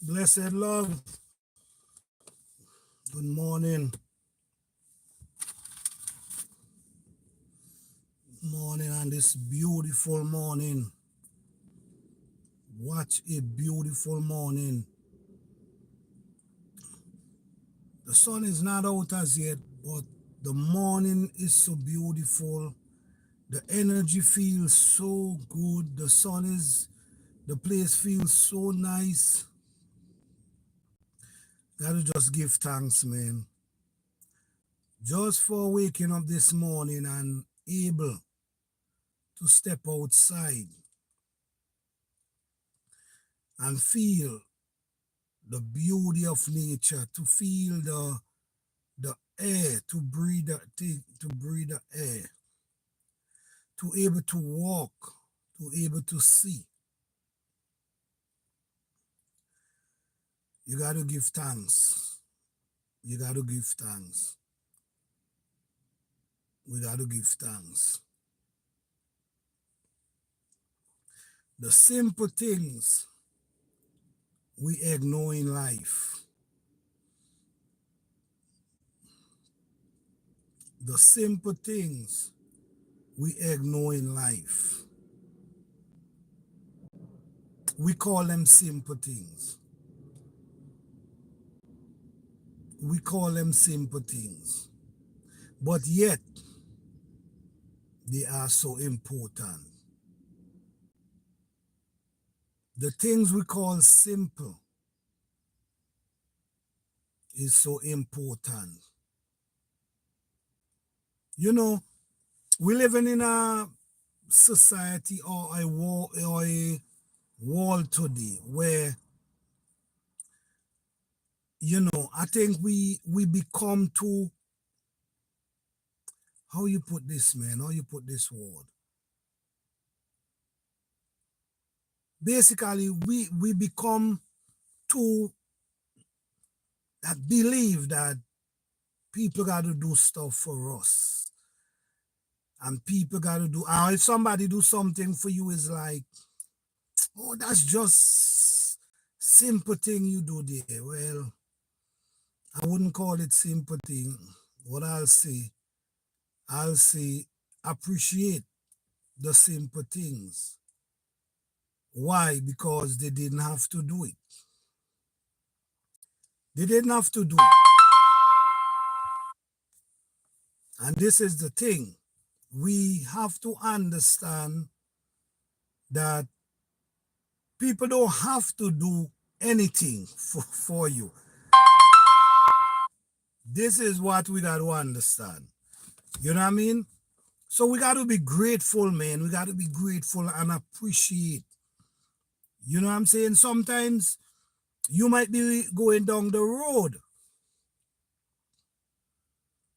Blessed love, good morning. Morning on this beautiful morning. What a beautiful morning. The sun is not out as yet, but the morning is so beautiful. The energy feels so good. The place feels so nice. Gotta just give thanks, man. Just for waking up this morning and able to step outside and feel the beauty of nature, to feel the air, to breathe the air, to able to walk, to able to see. You got to give thanks. You got to give thanks. We got to give thanks. The simple things we ignore in life. The simple things we ignore in life. We call them simple things. We call them simple things. But yet, they are so important. The things we call simple is so important. You know, we living in a society or a world today where, I think we become too, how you put this, man? How you put this word? Basically, we become too that believe that people got to do stuff for us. And people got to do, if somebody do something for you, is like, oh, that's just simple thing you do there. Well, I wouldn't call it simple thing. What I'll say appreciate the simple things. Why? Because they didn't have to do it. They didn't have to do it. And this is the thing. We have to understand that people don't have to do anything for you. This is what we got to understand. You know what I mean? So we got to be grateful, man. We got to be grateful and appreciate. You know what I'm saying? Sometimes you might be going down the road.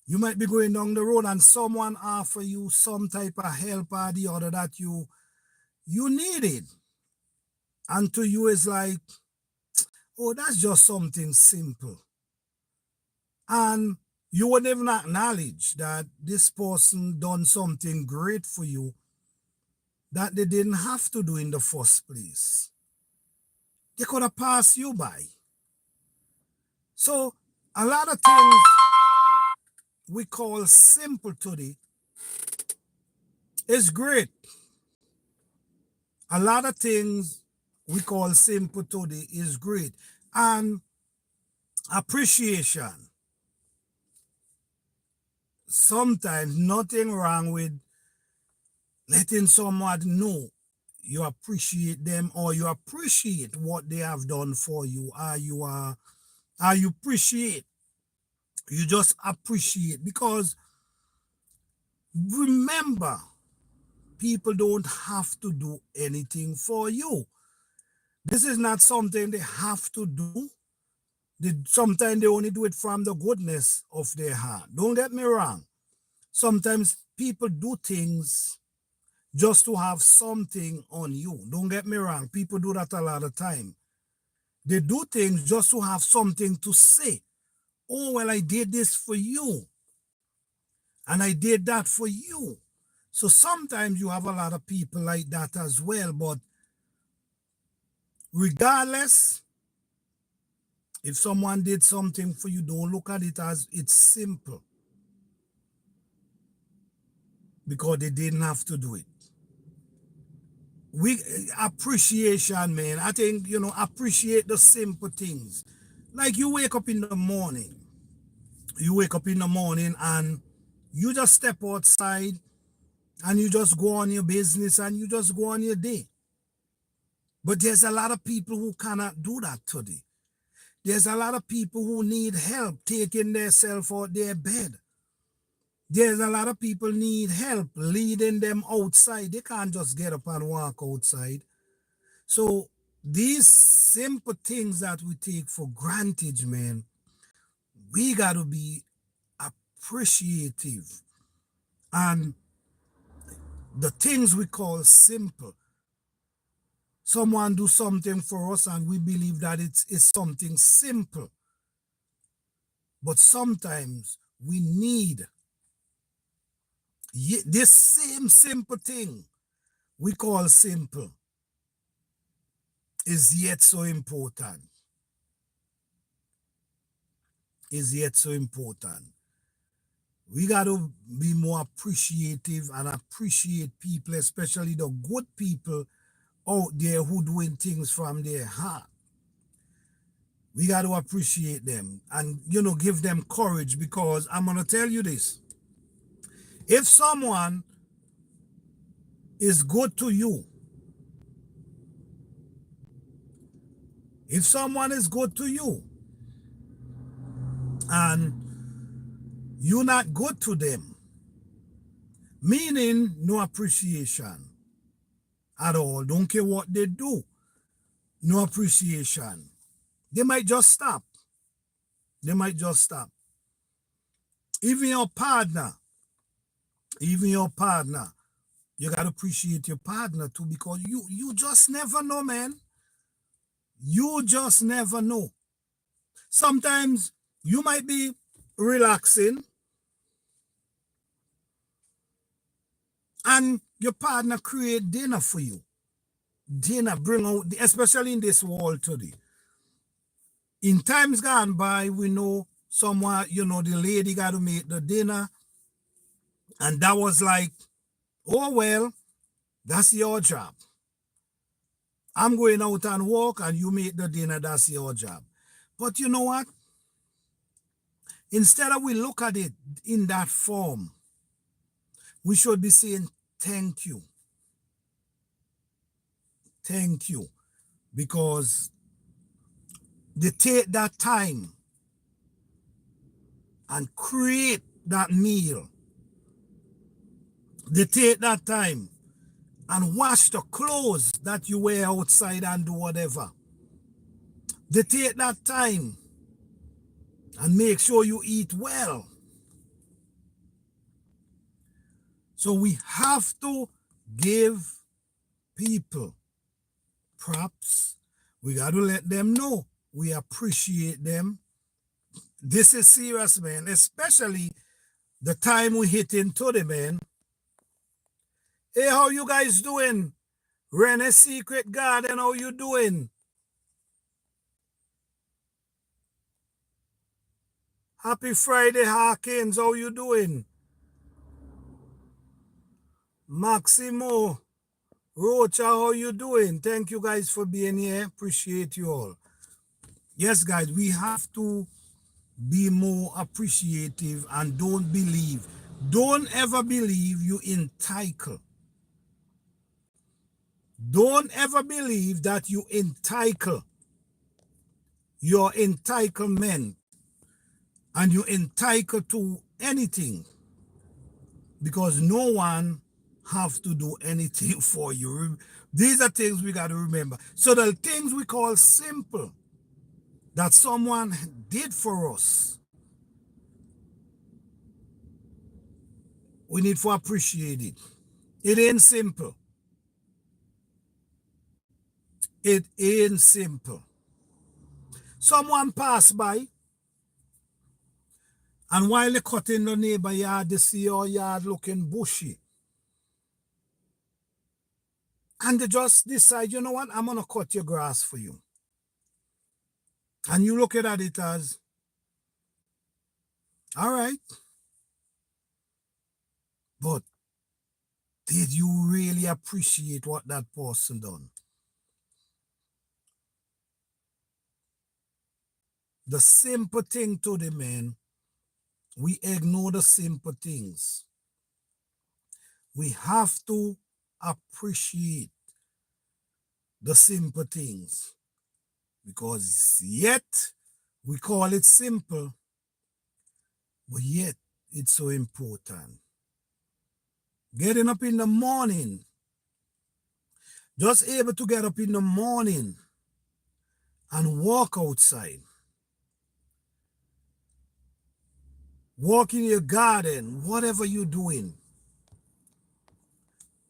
You might be going down the road and someone offer you some type of help or the other that you needed. And to you it's like, oh, that's just something simple. And you would even acknowledge that this person done something great for you that they didn't have to do in the first place. They could have passed you by. So a lot of things we call simple today is great. A lot of things we call simple today is great. And appreciation. Sometimes nothing wrong with letting someone know you appreciate them or you appreciate what they have done for you, or you appreciate, you just appreciate, because remember, people don't have to do anything for you. This is not something they have to do. Sometimes they only do it from the goodness of their heart. Don't get me wrong. Sometimes people do things just to have something on you. Don't get me wrong. People do that a lot of time. They do things just to have something to say. Oh, well, I did this for you. And I did that for you. So sometimes you have a lot of people like that as well. But regardless, If someone did something for you, don't look at it as it's simple, because they didn't have to do it. We appreciation, man. I think, appreciate the simple things. Like you wake up in the morning. You wake up in the morning and you just step outside and you just go on your business and you just go on your day. But there's a lot of people who cannot do that today. There's a lot of people who need help taking themselves out their bed. There's a lot of people need help leading them outside. They can't just get up and walk outside. So these simple things that we take for granted, man, we got to be appreciative. And the things we call simple, someone do something for us and we believe that it's something simple. But sometimes we need this same simple thing we call simple is yet so important. Is yet so important. We got to be more appreciative and appreciate people, especially the good people out there who doing things from their heart. We got to appreciate them and, give them courage, because I'm going to tell you this. If someone is good to you, if someone is good to you and you're not good to them, meaning no appreciation at all, don't care what they do, no appreciation, they might just stop. They might just stop. Even your partner, you got to appreciate your partner too, because you just never know, man. You just never know. Sometimes you might be relaxing and your partner create dinner for you. Dinner, bring out, especially in this world today. In times gone by, we know someone, the lady got to make the dinner. And that was like, oh, well, that's your job. I'm going out and walk and you make the dinner, that's your job. But you know what? Instead of we look at it in that form, we should be saying thank you. Thank you. Because they take that time and create that meal. They take that time and wash the clothes that you wear outside and do whatever. They take that time and make sure you eat well. So we have to give people props. We got to let them know we appreciate them. This is serious, man, especially the time we hit into the man. Hey, how you guys doing? Rene Secret Garden, how you doing? Happy Friday, Hawkins, how you doing? Maximo Rocha, how you doing? Thank you guys for being here. Appreciate you all. Yes, guys, we have to be more appreciative and don't ever believe you entitled. Don't ever believe that you entitled. You're entitlement and you're entitled to anything, because no one have to do anything for you. These are things we got to remember. So the things we call simple that someone did for us, we need to appreciate it. It ain't simple. It ain't simple. Someone passed by, and while they cut in the neighbor yard, they see your yard looking bushy. And they just decide, you know what, I'm going to cut your grass for you. And you look at it as, all right, but did you really appreciate what that person done? The simple thing to the man, we ignore the simple things. We have to appreciate the simple things because yet we call it simple, but yet it's so important. Getting up in the morning, just able to get up in the morning and walk outside, walk in your garden, whatever you're doing,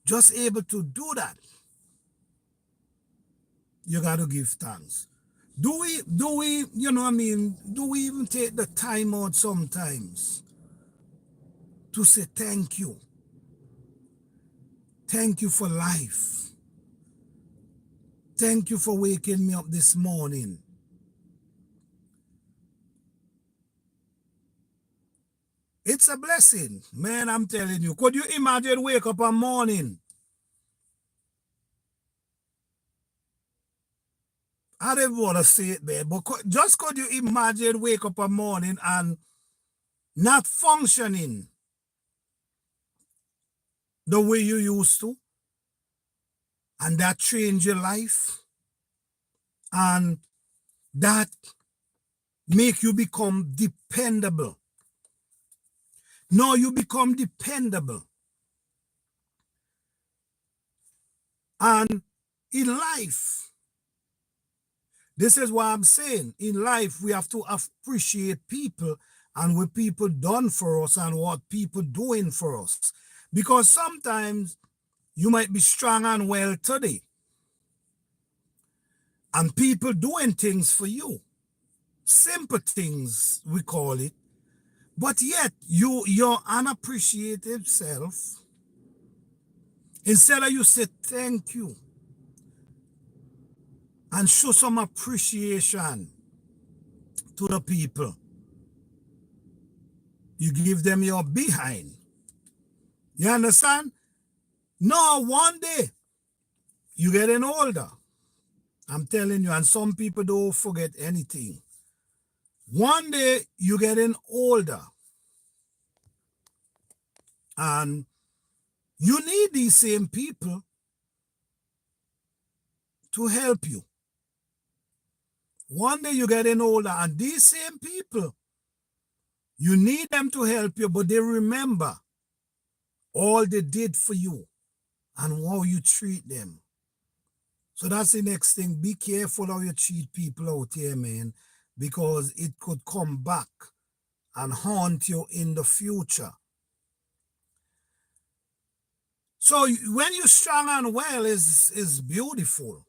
just able to do that, you got to give thanks. Do we, do we even take the time out sometimes to say thank you? Thank you for life. Thank you for waking me up this morning. It's a blessing, man, I'm telling you. Could you imagine wake up a morning? I don't want to say it, man, but just could you imagine wake up a morning and not functioning the way you used to? And that change your life? And that make you become dependable. No, you become dependable. And in life, this is what I'm saying. In life, we have to appreciate people and what people done for us and what people doing for us. Because sometimes you might be strong and well today, and people doing things for you. Simple things, we call it. But yet, your unappreciated self, instead of you say thank you and show some appreciation to the people, you give them your behind. You understand? No, one day, you getting older. I'm telling you, and some people don't forget anything. One day, you getting older. And you need these same people to help you. One day you're getting older, and these same people, you need them to help you, but they remember all they did for you and how you treat them. So that's the next thing. Be careful how you treat people out here, man, because it could come back and haunt you in the future. So when you're strong and well is beautiful.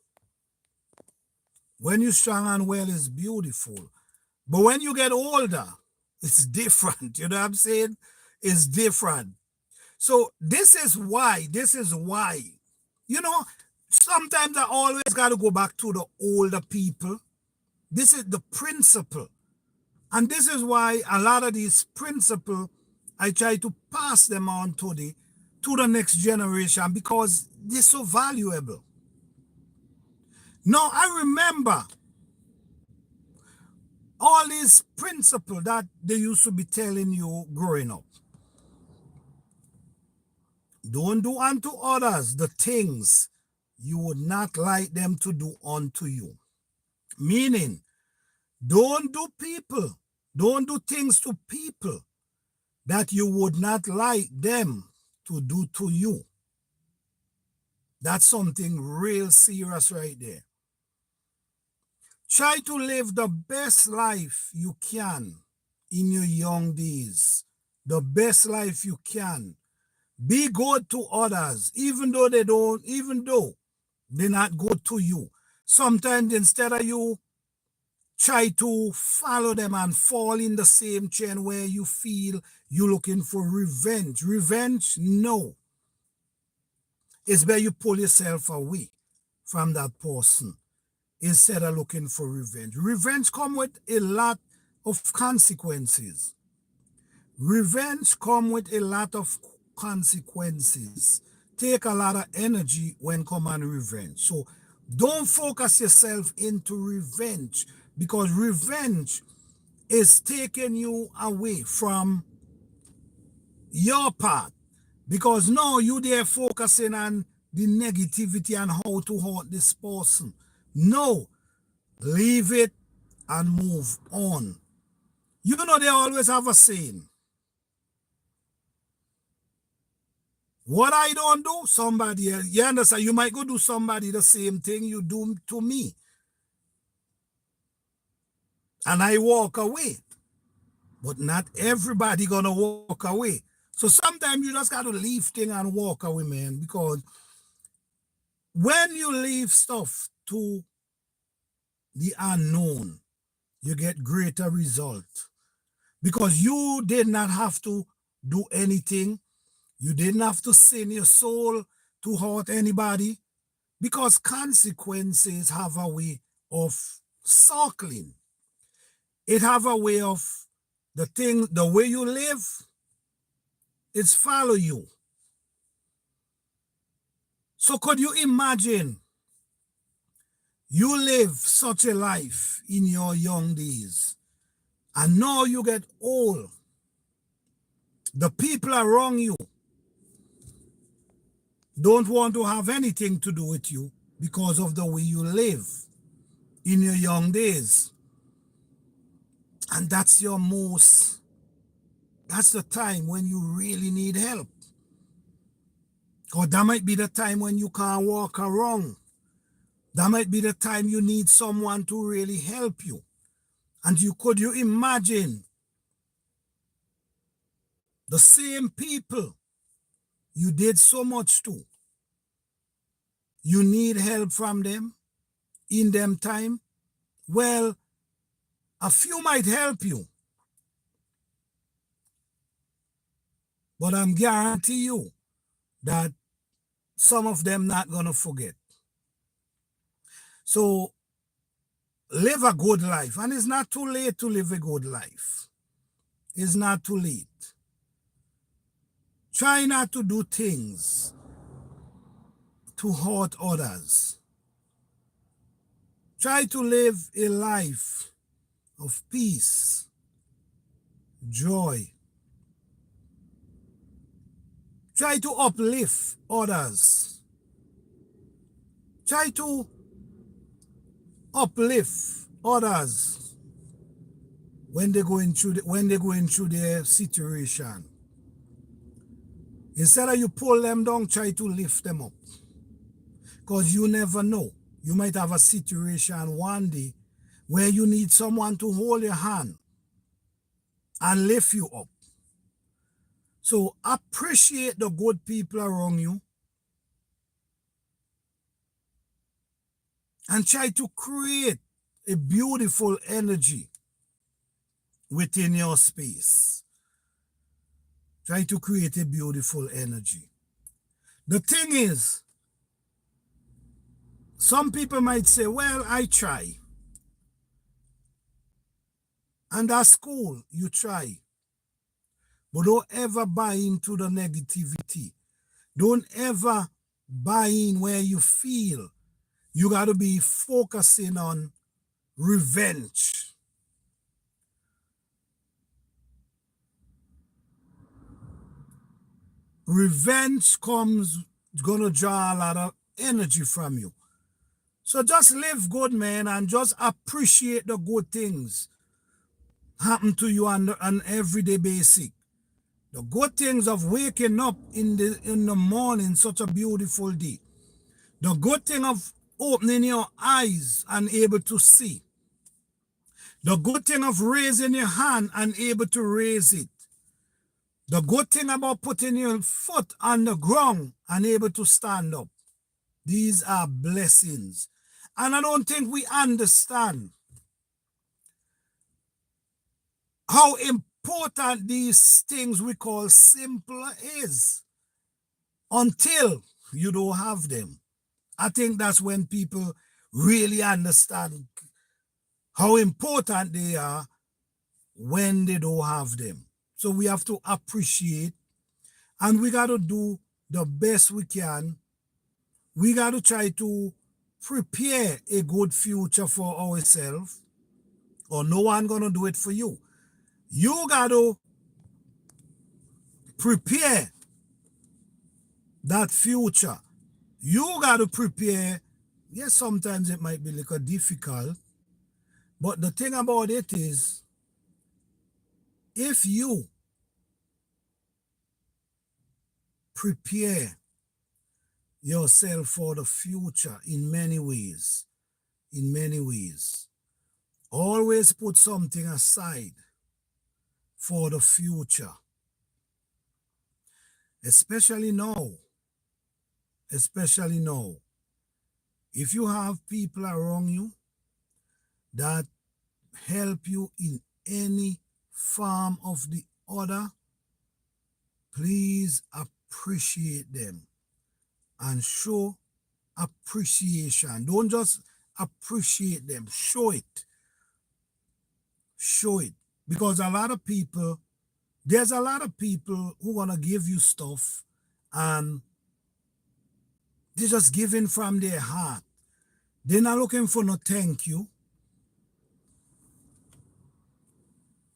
When you're strong and well is beautiful. But when you get older, it's different. You know what I'm saying? It's different. So this is why, sometimes I always got to go back to the older people. This is the principle. And this is why a lot of these principles, I try to pass them on to the next generation because they're so valuable. Now, I remember all these principles that they used to be telling you growing up. Don't do unto others the things you would not like them to do unto you. Meaning, don't do things to people that you would not like them to do to you. That's something real serious right there. Try to live the best life you can in your young days. The best life you can. Be good to others, even though they're not good to you. Sometimes instead of you try to follow them and fall in the same chain where you feel you're looking for revenge. Revenge, no. It's where you pull yourself away from that person instead of looking for revenge. Revenge comes with a lot of consequences. Revenge comes with a lot of consequences. Take a lot of energy when come on revenge. So don't focus yourself into revenge, because revenge is taking you away from your path. Because now you there focusing on the negativity and how to hurt this person. No, leave it and move on. You know they always have a saying. What I don't do, somebody else. You understand? You might go do somebody the same thing you do to me. And I walk away. But not everybody gonna walk away. So sometimes you just gotta leave things and walk away, man. Because when you leave stuff to the unknown, you get greater result. Because you did not have to do anything. You didn't have to sin your soul to hurt anybody, because consequences have a way of circling. It have a way of the way you live, it's follow you. So could you imagine you live such a life in your young days, and now you get old. The people around you don't want to have anything to do with you because of the way you live in your young days. And that's the time when you really need help. Or that might be the time when you can't walk around. That might be the time you need someone to really help you. And could you imagine the same people you did so much to, you need help from them in them time? Well, a few might help you, but I'm guarantee you that some of them not gonna forget. So live a good life, and it's not too late to live a good life. It's not too late. Try not to do things to hurt others. Try to live a life of peace, joy. Try to uplift others. Try to uplift others when they're going through their situation. Instead of you pull them down, try to lift them up. Because you never know. You might have a situation one day where you need someone to hold your hand and lift you up. So appreciate the good people around you and try to create a beautiful energy within your space. Try to create a beautiful energy. The thing is, some people might say, well, I try. And that's cool, you try. But don't ever buy into the negativity. Don't ever buy in where you feel you got to be focusing on revenge. Revenge gonna draw a lot of energy from you. So just live good, man, and just appreciate the good things happen to you on an everyday basis. The good things of waking up in the morning, such a beautiful day. The good thing of opening your eyes and able to see. The good thing of raising your hand and able to raise it. The good thing about putting your foot on the ground and able to stand up. These are blessings. And I don't think we understand how important these things we call simple is until you don't have them. I think that's when people really understand how important they are when they don't have them. So we have to appreciate, and we got to do the best we can. We got to try to prepare a good future for ourselves, or no one gonna do it for you. You got to prepare that future. You got to prepare. Yes, sometimes it might be a little difficult, but the thing about it is, if you prepare yourself for the future in many ways, always put something aside for the future, especially now, especially now. If you have people around you that help you in any form of the other, please appreciate them and show appreciation. Don't just appreciate them, show it. Show it. Because there's a lot of people who want to give you stuff and they're just giving from their heart. They're not looking for no thank you.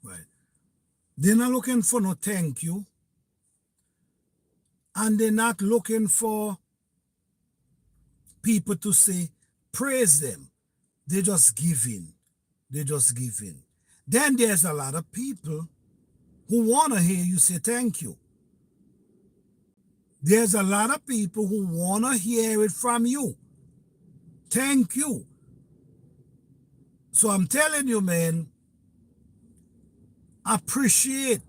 Right. They're not looking for no thank you. And they're not looking for people to say, praise them. They just give in. They just give in. Then there's a lot of people who want to hear you say thank you. There's a lot of people who want to hear it from you. Thank you. So I'm telling you, man, appreciate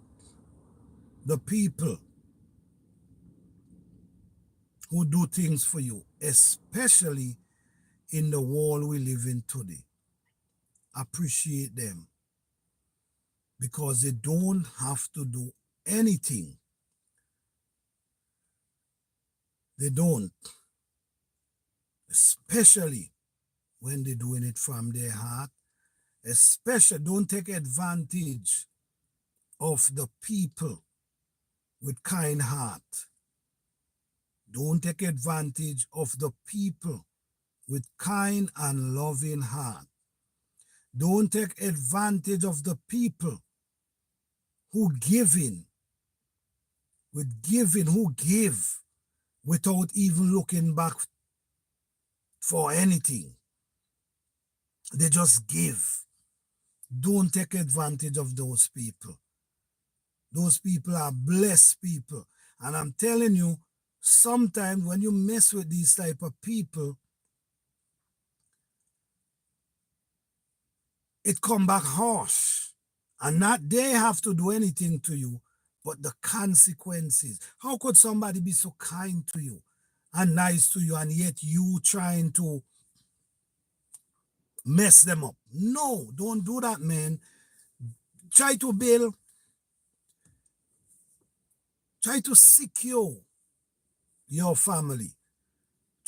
the people who do things for you, especially in the world we live in today. Appreciate them because they don't have to do anything. They don't, especially when they're doing it from their heart. Especially don't take advantage of the people with kind heart. Don't take advantage of the people with kind and loving heart. Don't take advantage of the people who give without even looking back for anything. They just give. Don't take advantage of those people. Those people are blessed people. And I'm telling you, sometimes when you mess with these type of people, it come back harsh. And not they have to do anything to you, but the consequences. How could somebody be so kind to you and nice to you, and yet you trying to mess them up? No, don't do that, man. Try to secure your family.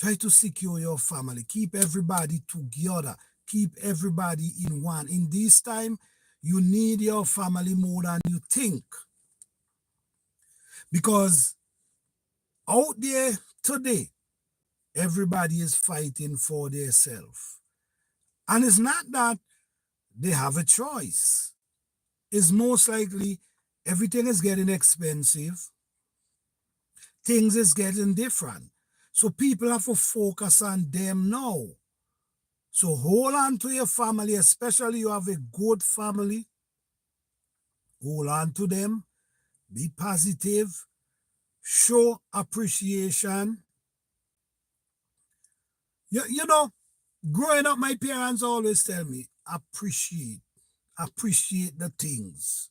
Try to secure your family. Keep everybody together. Keep everybody in one. In this time, you need your family more than you think. Because out there today, everybody is fighting for themselves. And it's not that they have a choice. It's most likely everything is getting expensive. Things is getting different. So people have to focus on them now. So hold on to your family, especially you have a good family. Hold on to them. Be positive. Show appreciation. You know, growing up, my parents always tell me, appreciate the things.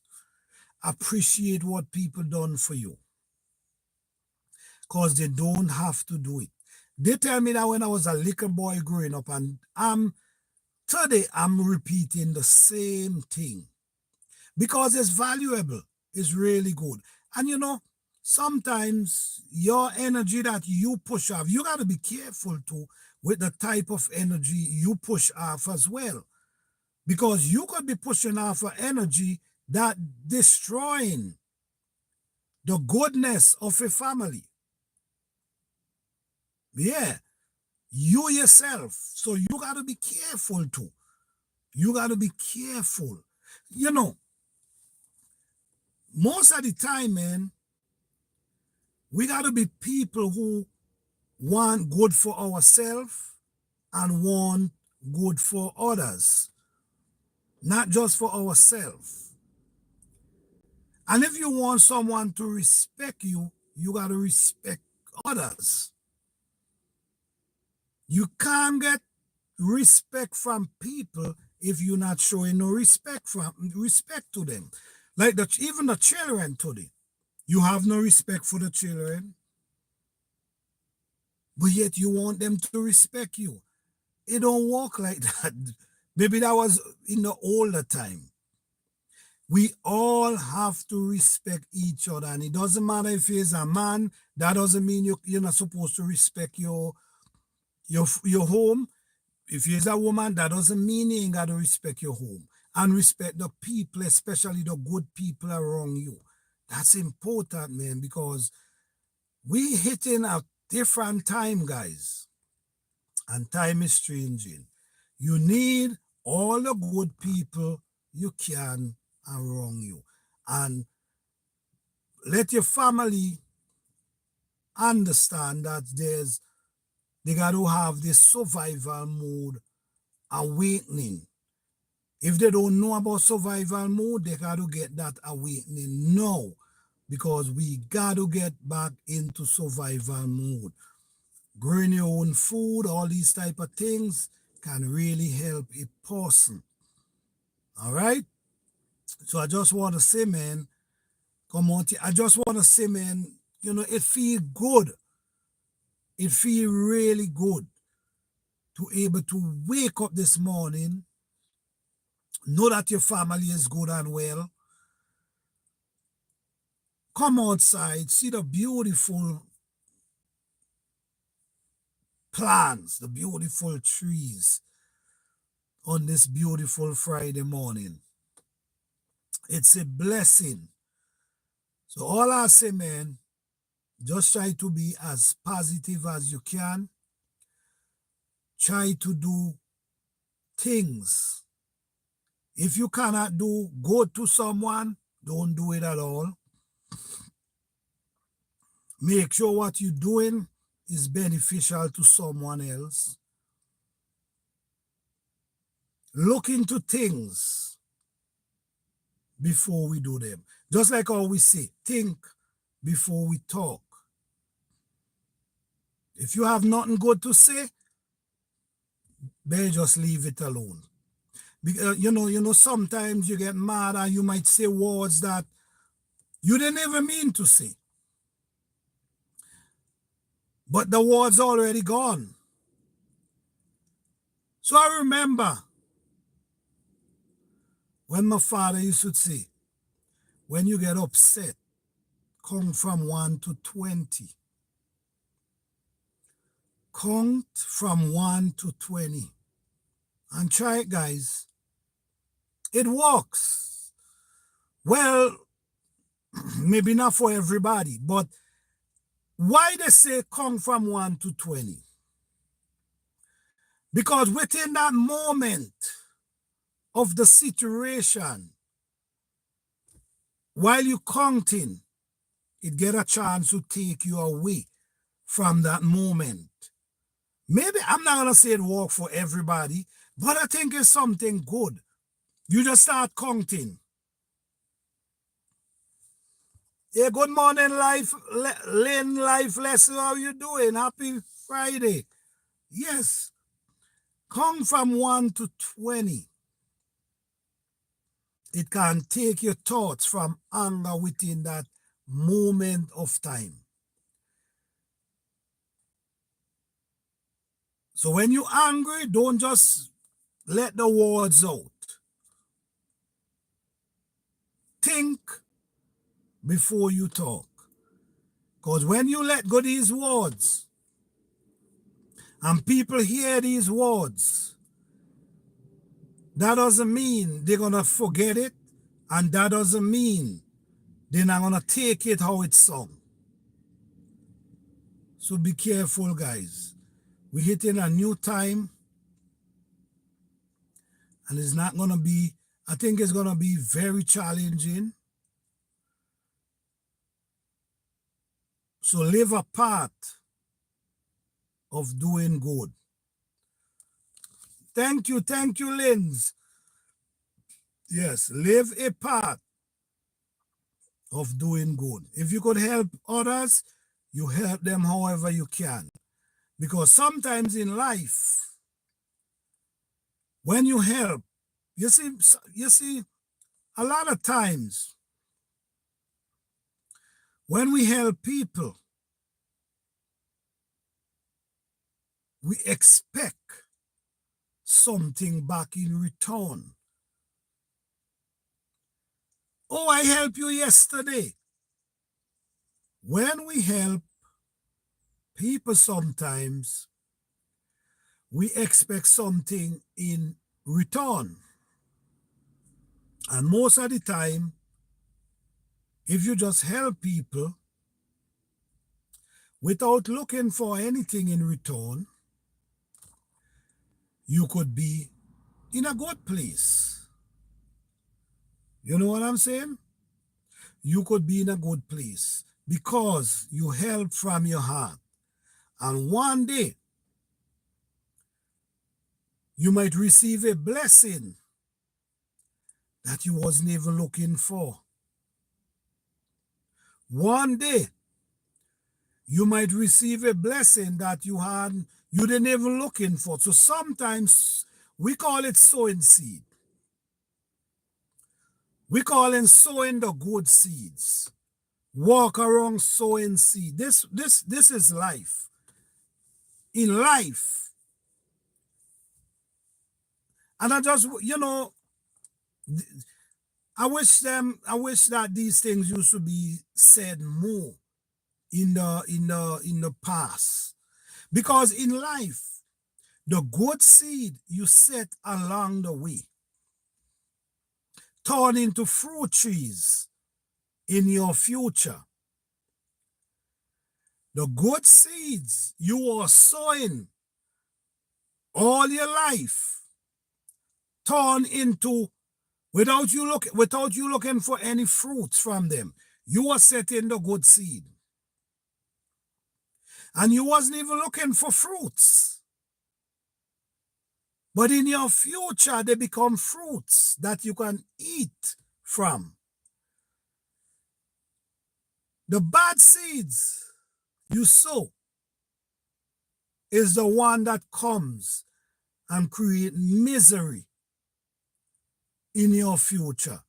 Appreciate what people done for you. Because they don't have to do it. They tell me that when I was a little boy growing up, and today I'm repeating the same thing. Because it's valuable. It's really good. And you know, sometimes your energy that you push off, you got to be careful too with the type of energy you push off as well. Because you could be pushing off an energy that destroying the goodness of a family. Yeah, you yourself. So you got to be careful too. You got to be careful. You know, most of the time, man, we got to be people who want good for ourselves and want good for others, not just for ourselves. And if you want someone to respect you, you got to respect others. You can't get respect from people if you're not showing no respect to them. Like even the children today, you have no respect for the children, but yet you want them to respect you. It don't work like that. Maybe that was in the older time. We all have to respect each other, and it doesn't matter if he's a man. That doesn't mean you're not supposed to respect your home. If you're a woman, that doesn't mean you ain't got to respect your home and respect the people, especially the good people around you. That's important, man, because we hitting a different time, guys, and time is changing. You need all the good people you can around you, and let your family understand that they got to have this survival mode awakening. If they don't know about survival mode, they got to get that awakening now, because we got to get back into survival mode. Growing your own food, all these type of things can really help a person. All right? So I just want to say, man, come on, I just want to say, man, it feel good. It feel really good to able to wake up this morning, know that your family is good and well. Come outside, see the beautiful plants, the beautiful trees on this beautiful Friday morning. It's a blessing. So all I say, man, just try to be as positive as you can. Try to do things. If you cannot do good to someone, don't do it at all. Make sure what you're doing is beneficial to someone else. Look into things before we do them. Just like how we say, think before we talk. If you have nothing good to say, better just leave it alone. Because, sometimes you get mad and you might say words that you didn't even mean to say. But the word's already gone. So I remember when my father used to say, when you get upset, count from 1 to 20. Count from 1 to 20. And try it, guys. It works. Well, maybe not for everybody, but why they say count from 1 to 20? Because within that moment of the situation, while you counting, it get a chance to take you away from that moment. Maybe I'm not going to say it work for everybody, but I think it's something good. You just start counting. Yeah, good morning, Lynn Life Lesson. How you doing? Happy Friday. Yes. Count from 1 to 20. It can take your thoughts from anger within that moment of time. So when you're angry, don't just let the words out. Think before you talk. Because when you let go these words, and people hear these words, that doesn't mean they're going to forget it, and that doesn't mean they're not going to take it how it's sung. So be careful, guys. We're hitting a new time, and it's not going to be, I think it's going to be very challenging. So live a part of doing good. Thank you, Linz. Yes, live a part of doing good. If you could help others, you help them however you can. Because sometimes in life, when you help, you see, a lot of times, when we help people, we expect something back in return. Oh, I helped you yesterday. When we help people sometimes, we expect something in return. And most of the time, if you just help people without looking for anything in return, you could be in a good place. You know what I'm saying? You could be in a good place because you help from your heart. And one day, you might receive a blessing that you wasn't even looking for. One day, you might receive a blessing that you didn't even looking for. So sometimes we call it sowing seed. We call it sowing the good seeds. Walk around sowing seed. This is life. In life. And I just, I wish that these things used to be said more in the past. Because in life, the good seed you set along the way turn into fruit trees in your future. The good seeds you are sowing all your life turn into, without you looking for any fruits from them, you are setting the good seed. And you wasn't even looking for fruits. But in your future, they become fruits that you can eat from. The bad seeds you sow is the one that comes and create misery in your future.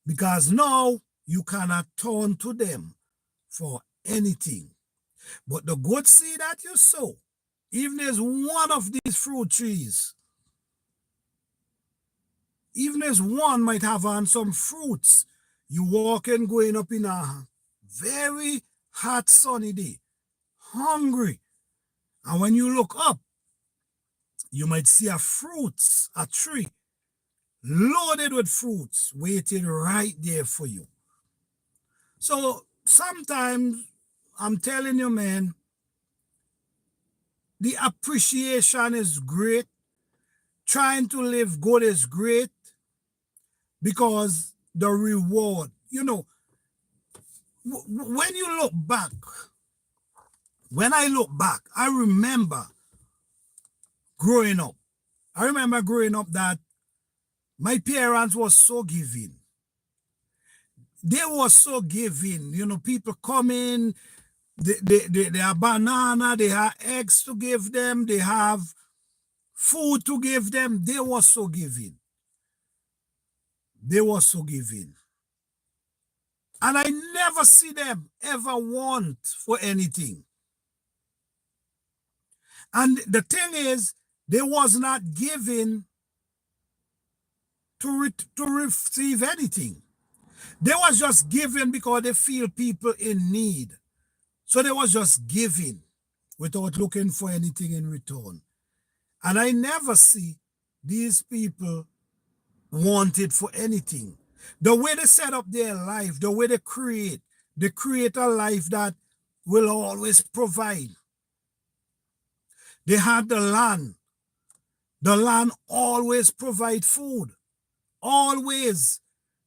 Because now you cannot turn to them for anything. But the good seed that you sow, even as one of these fruit trees, even as one might have on some fruits, you walking going up in a very hot sunny day, hungry. And when you look up, you might see a tree, loaded with fruits, waiting right there for you. So sometimes, I'm telling you, man, the appreciation is great. Trying to live good is great because the reward, when you look back, when I look back, I remember growing up. I remember growing up that my parents was so giving. They were so giving. People come in, they have banana, they have eggs to give them, they have food to give them. They were so giving. They were so giving. And I never see them ever want for anything. And the thing is, they was not giving to receive anything. They was just giving because they feel people in need. So they was just giving. without looking for anything in return. And I never see these people want it for anything. The way they set up their life, the way they create a life that will always provide. They have the land. The land always provide food. Always.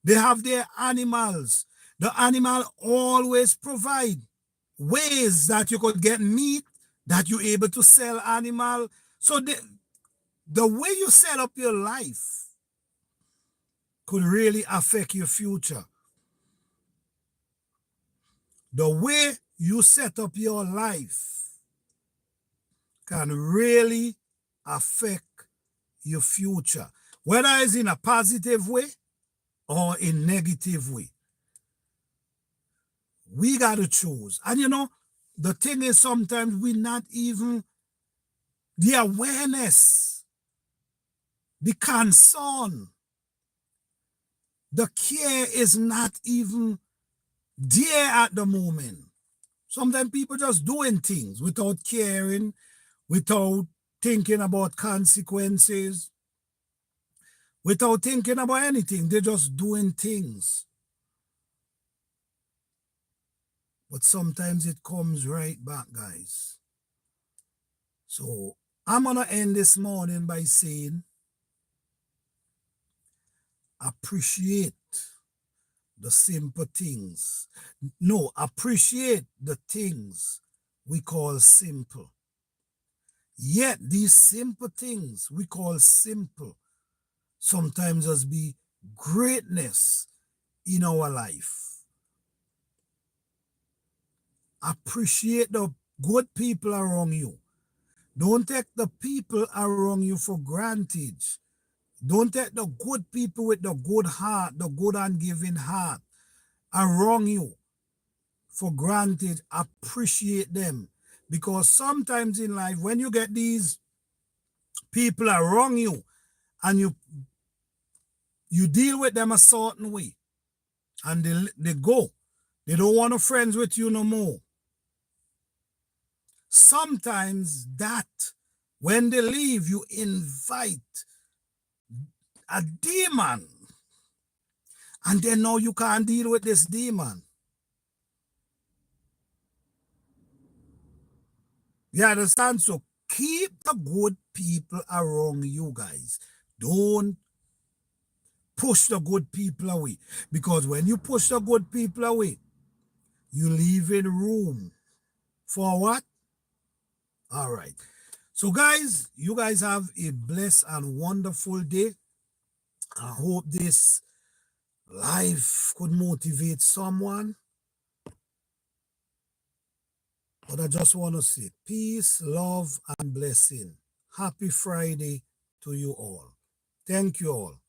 They have their animals. The animal always provide ways that you could get meat, that you're able to sell animal. So the way you set up your life could really affect your future. The way you set up your life can really affect your future, whether it's in a positive way or in negative way. We got to choose. And the thing is, sometimes we not even, the awareness, the concern, the care is not even there at the moment. Sometimes people just doing things without caring, without thinking about consequences, without thinking about anything. They're just doing things. But sometimes it comes right back, guys. So I'm going to end this morning by saying, appreciate the simple things. No, appreciate the things we call simple. Yet these simple things we call simple sometimes as be greatness in our life. Appreciate the good people around you. Don't take the people around you for granted. Don't take the good people with the good heart, the good and giving heart around you for granted. Appreciate them. Because sometimes in life, when you get these people around you and you deal with them a certain way and they go, they don't want to friends with you no more. Sometimes that when they leave, you invite a demon, and then now you can't deal with this demon. You understand? So keep the good people around you, guys. Don't push the good people away. Because when you push the good people away, you leave in room for what? All right. So guys, you guys have a blessed and wonderful day. I hope this life could motivate someone. But I just want to say peace, love, and blessing. Happy Friday to you all. Thank you all.